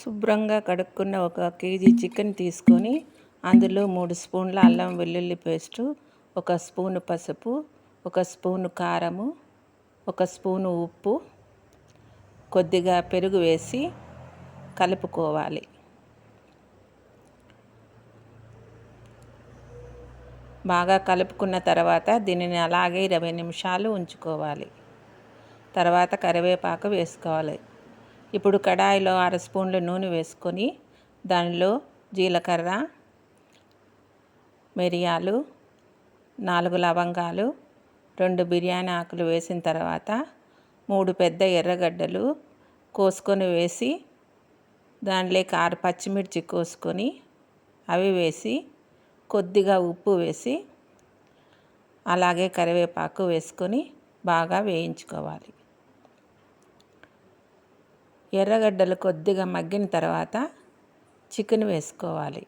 శుభ్రంగా కడుక్కున్న 1 KG chicken తీసుకొని అందులో 3 స్పూన్ల అల్లం వెల్లుల్లి పేస్టు, 1 స్పూను పసుపు, 1 స్పూను కారము, 1 స్పూను ఉప్పు, కొద్దిగా పెరుగు వేసి కలుపుకోవాలి. బాగా కలుపుకున్న తర్వాత దీనిని అలాగే 20 నిమిషాలు ఉంచుకోవాలి. తర్వాత కరివేపాకు వేసుకోవాలి. ఇప్పుడు కడాయిలో 6 స్పూన్ల నూనె వేసుకొని దానిలో జీలకర్ర, మిరియాలు, 4 లవంగాలు, 2 బిర్యానీ ఆకులు వేసిన తర్వాత 3 పెద్ద ఎర్రగడ్డలు కోసుకొని వేసి దానిలోకి 6 పచ్చిమిర్చి కోసుకొని అవి వేసి కొద్దిగా ఉప్పు వేసి అలాగే కరివేపాకు వేసుకొని బాగా వేయించుకోవాలి. ఎర్రగడ్డలు కొద్దిగా మగ్గిన తర్వాత చికెన్ వేసుకోవాలి.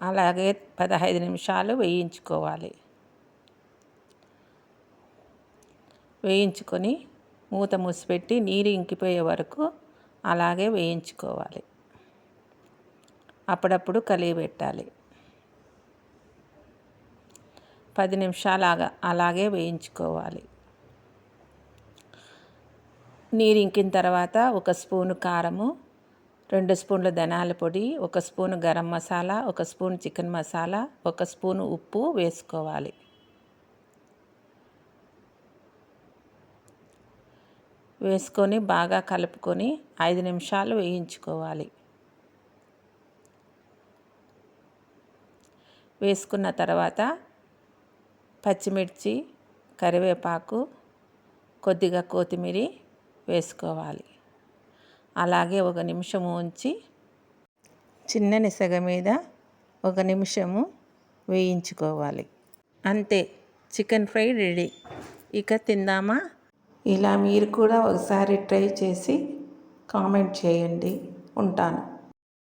అలాగే 15 నిమిషాలు వేయించుకోవాలి. వేయించుకొని మూత మూసిపెట్టి నీరు ఇంకిపోయే వరకు అలాగే వేయించుకోవాలి. అప్పుడప్పుడు కలియబెట్టాలి. 10 నిమిషాలు అలాగే వేయించుకోవాలి. నీరు ఇంకిన తర్వాత 1 స్పూను కారము, 2 స్పూన్ల ధనియాల పొడి, 1 spoon garam masala, 1 spoon chicken masala, 1 spoon ఉప్పు వేసుకోవాలి. వేసుకొని బాగా కలుపుకొని 5 నిమిషాలు వేయించుకోవాలి. వేసుకున్న తర్వాత పచ్చిమిర్చి, కరివేపాకు, కొద్దిగా కొత్తిమీర వేసుకోవాలి. అలాగే 1 నిమిషం ఉంచి చిన్న సెగ మీద 1 నిమిషము వేయించుకోవాలి. అంతే, చికెన్ ఫ్రై రెడీ. ఇక తిందామా? ఇలా మీరు కూడా ఒకసారి ట్రై చేసి కామెంట్ చేయండి. ఉంటాను.